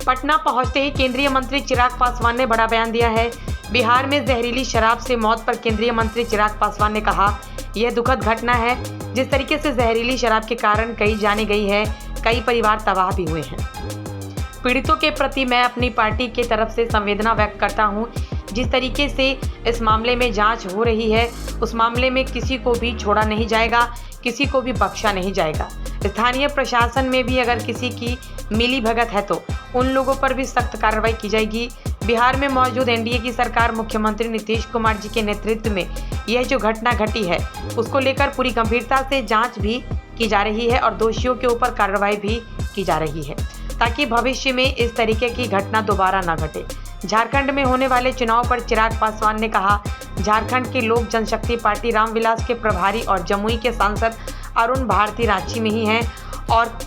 पटना पहुंचते ही केंद्रीय मंत्री चिराग पासवान ने बड़ा बयान दिया है। बिहार में जहरीली शराब से मौत पर केंद्रीय मंत्री चिराग पासवान ने कहा, यह दुखद घटना है। जिस तरीके से जहरीली शराब के कारण कई जाने गई है, कई परिवार तबाह भी हुए हैं। पीड़ितों के प्रति मैं अपनी पार्टी की तरफ से संवेदना व्यक्त करता हूं। जिस तरीके से इस मामले में जांच हो रही है, उस मामले में किसी को भी छोड़ा नहीं जाएगा, किसी को भी बख्शा नहीं जाएगा। स्थानीय प्रशासन में भी अगर किसी की मिली भगत है तो उन लोगों पर भी सख्त कार्रवाई की जाएगी। बिहार में मौजूद एनडीए की सरकार मुख्यमंत्री नीतीश कुमार जी के नेतृत्व में यह जो घटना घटी है, उसको लेकर पूरी गंभीरता से जांच भी की जा रही है और दोषियों के ऊपर कार्रवाई भी की जा रही है, ताकि भविष्य में इस तरीके की घटना दोबारा न घटे। झारखंड में होने वाले चुनाव पर चिराग पासवान ने कहा, झारखंड की लोक जनशक्ति पार्टी रामविलास के प्रभारी और जमुई के सांसद अरुण भारती रांची में ही हैं और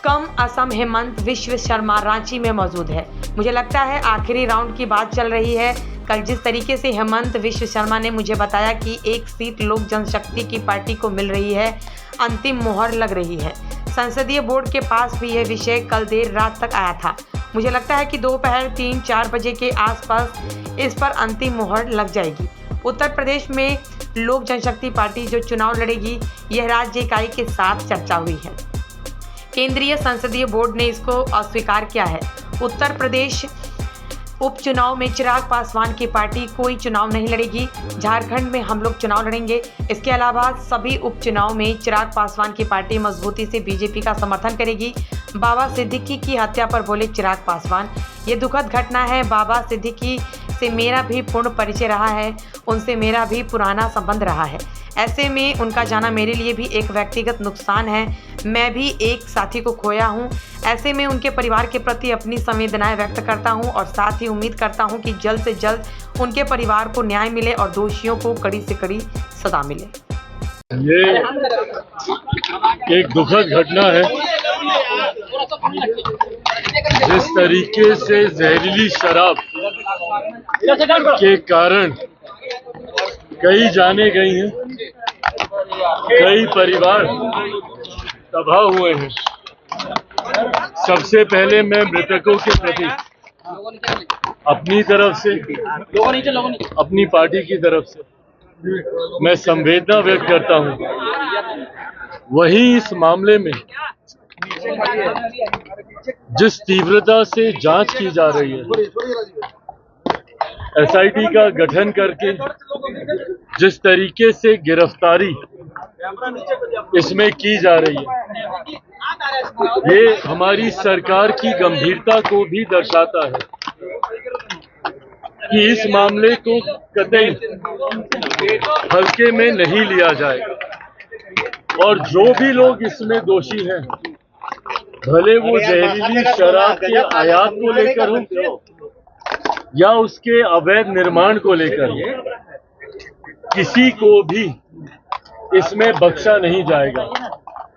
कम असम हेमंत विश्व शर्मा रांची में मौजूद है। मुझे लगता है आखिरी राउंड की बात चल रही है। कल जिस तरीके से हेमंत विश्व शर्मा ने मुझे बताया कि एक सीट लोक जनशक्ति की पार्टी को मिल रही है, अंतिम मोहर लग रही है। संसदीय बोर्ड के पास भी यह विषय कल देर रात तक आया था। मुझे लगता है कि दोपहर 3-4 बजे के आसपास इस पर अंतिम मोहर लग जाएगी। उत्तर प्रदेश में लोक जनशक्ति पार्टी जो चुनाव लड़ेगी, यह राज्य इकाई के साथ चर्चा हुई है। केंद्रीय संसदीय बोर्ड ने इसको अस्वीकार किया है। उत्तर प्रदेश उपचुनाव में चिराग पासवान की पार्टी कोई चुनाव नहीं लड़ेगी। झारखंड में हम लोग चुनाव लड़ेंगे। इसके अलावा सभी उपचुनाव में चिराग पासवान की पार्टी मजबूती से बीजेपी का समर्थन करेगी। बाबा सिद्दीकी की हत्या पर बोले चिराग पासवान, ये दुखद घटना है। बाबा सिद्दीकी से मेरा भी पूर्ण परिचय रहा है, उनसे मेरा भी पुराना संबंध रहा है। ऐसे में उनका जाना मेरे लिए भी एक व्यक्तिगत नुकसान है। मैं भी एक साथी को खोया हूं। ऐसे में उनके परिवार के प्रति अपनी संवेदनाएं व्यक्त करता हूं और साथ ही उम्मीद करता हूं कि जल्द से जल्द उनके परिवार को न्याय मिले और दोषियों को कड़ी से कड़ी सजा मिले। ये एक दुखद घटना है। जिस तरीके से जहरीली शराब के कारण कई जाने गई हैं, कई परिवार तबाह हुए हैं। सबसे पहले मैं मृतकों के प्रति अपनी तरफ से, अपनी पार्टी की तरफ से मैं संवेदना व्यक्त करता हूं। वहीं इस मामले में जिस तीव्रता से जांच की जा रही है, एसआईटी का गठन करके जिस तरीके से गिरफ्तारी इसमें की जा रही है, ये हमारी सरकार की गंभीरता को भी दर्शाता है कि इस मामले को कतई हल्के में नहीं लिया जाएगा और जो भी लोग इसमें दोषी हैं, भले वो जहरीली शराब के आयात को लेकर हो या उसके अवैध निर्माण को लेकर हो, किसी को भी इसमें बख्शा नहीं जाएगा।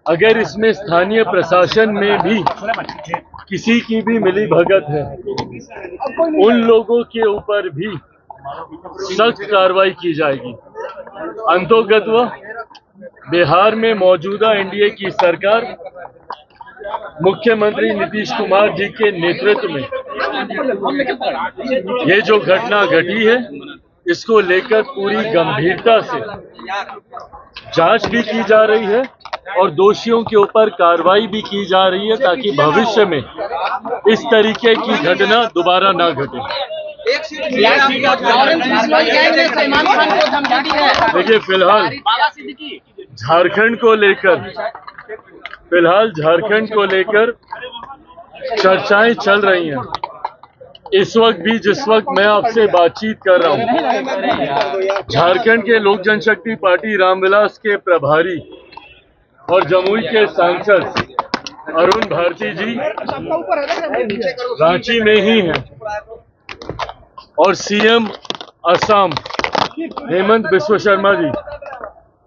अगर इसमें स्थानीय प्रशासन में भी किसी की भी मिली भगत है, उन लोगों के ऊपर भी सख्त कार्रवाई की जाएगी। अंतोगत्वा बिहार में मौजूदा एनडीए की सरकार मुख्यमंत्री नीतीश कुमार जी के नेतृत्व में ये जो घटना घटी है, इसको लेकर पूरी गंभीरता से जांच भी की जा रही है और दोषियों के ऊपर कार्रवाई भी की जा रही है, ताकि भविष्य में इस तरीके की घटना दोबारा ना घटे। देखिए, फिलहाल झारखंड को लेकर चर्चाएं चल रही हैं। इस वक्त भी, जिस वक्त मैं आपसे बातचीत कर रहा हूं, झारखंड के लोक जनशक्ति पार्टी रामविलास के प्रभारी और जमुई के सांसद अरुण भारती जी रांची में ही हैं और सीएम असम हेमंत बिस्व शर्मा जी,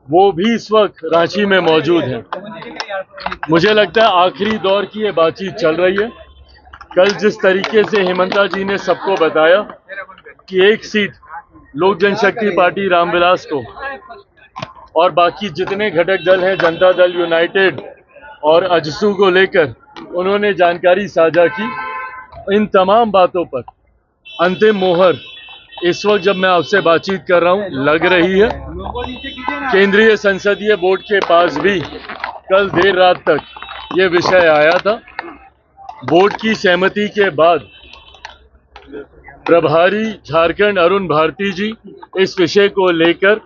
वो भी इस वक्त रांची में मौजूद हैं। मुझे लगता है आखिरी दौर की ये बातचीत चल रही है। कल जिस तरीके से हेमंता जी ने सबको बताया कि एक सीट लोक जनशक्ति पार्टी रामविलास को और बाकी जितने घटक दल हैं, जनता दल यूनाइटेड और अजसू को लेकर उन्होंने जानकारी साझा की, इन तमाम बातों पर अंतिम मोहर इस वक्त जब मैं आपसे बातचीत कर रहा हूं लग रही है। केंद्रीय संसदीय बोर्ड के पास भी कल देर रात तक ये विषय आया था। बोर्ड की सहमति के बाद प्रभारी झारखंड अरुण भारती जी इस विषय को लेकर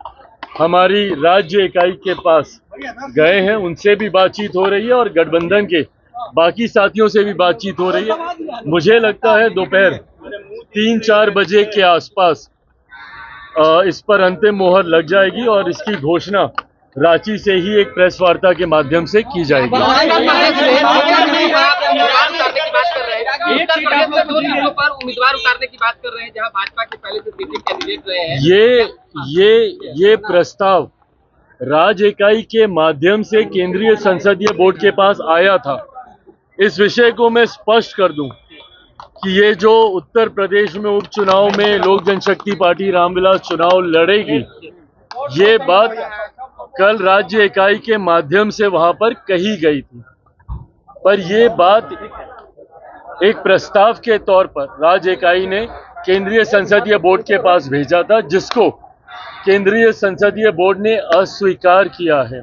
हमारी राज्य इकाई के पास गए हैं, उनसे भी बातचीत हो रही है और गठबंधन के बाकी साथियों से भी बातचीत हो रही है। मुझे लगता है दोपहर 3-4 बजे के आसपास इस पर अंतिम मोहर लग जाएगी और इसकी घोषणा रांची से ही एक प्रेस वार्ता के माध्यम से की जाएगी। उम्मीदवार उतारने की बात कर रहे हैं जहां भाजपा के पहले से सीटिंग कैंडिडेट रहे हैं। ये प्रस्ताव राज्य इकाई के माध्यम से केंद्रीय संसदीय बोर्ड के पास आया था। इस विषय को मैं स्पष्ट कर दूं कि ये जो उत्तर प्रदेश में उपचुनाव में लोक जनशक्ति पार्टी रामविलास चुनाव लड़ेगी, ये बात कल राज्य इकाई के माध्यम से वहां पर कही गई थी, पर ये बात एक प्रस्ताव के तौर पर राज्य इकाई ने केंद्रीय संसदीय बोर्ड के पास भेजा था, जिसको केंद्रीय संसदीय बोर्ड ने अस्वीकार किया है।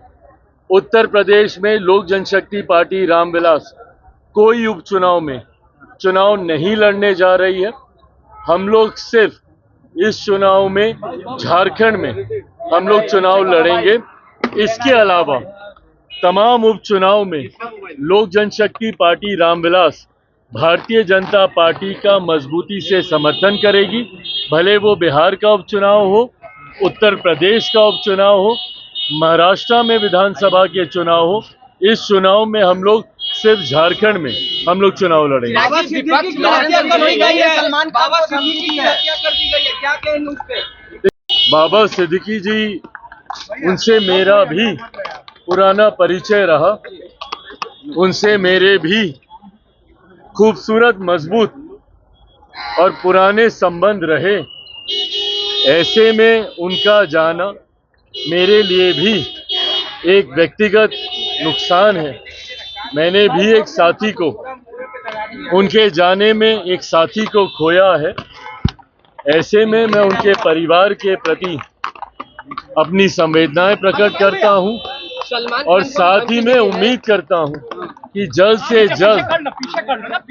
उत्तर प्रदेश में लोक जनशक्ति पार्टी रामविलास कोई उपचुनाव में चुनाव नहीं लड़ने जा रही है। हम लोग सिर्फ इस चुनाव में झारखंड में हम लोग चुनाव लड़ेंगे। इसके अलावा तमाम उपचुनाव में लोक जनशक्ति पार्टी रामविलास भारतीय जनता पार्टी का मजबूती से समर्थन करेगी, भले वो बिहार का उपचुनाव हो, उत्तर प्रदेश का उपचुनाव हो, महाराष्ट्र में विधानसभा के चुनाव हो। इस चुनाव में हम लोग सिर्फ झारखंड में हम लोग चुनाव लड़ेंगे। बाबा सिद्दीकी जी, उनसे मेरा भी पुराना परिचय रहा, उनसे मेरे भी खूबसूरत, मजबूत और पुराने संबंध रहे। ऐसे में उनका जाना मेरे लिए भी एक व्यक्तिगत नुकसान है। मैंने भी एक साथी को, उनके जाने में एक साथी को खोया है। ऐसे में मैं उनके परिवार के प्रति अपनी संवेदनाएं प्रकट करता हूं और साथ ही में उम्मीद करता हूं कि जल्द से जल्द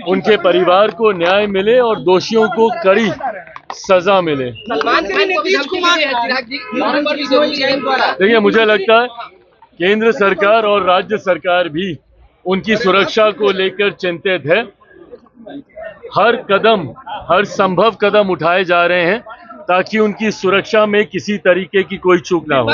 उनके परिवार को न्याय मिले और दोषियों को कड़ी सजा मिले। देखिए, मुझे लगता है केंद्र सरकार और राज्य सरकार भी उनकी सुरक्षा को लेकर चिंतित है। हर संभव कदम उठाए जा रहे हैं ताकि उनकी सुरक्षा में किसी तरीके की कोई चूक ना हो।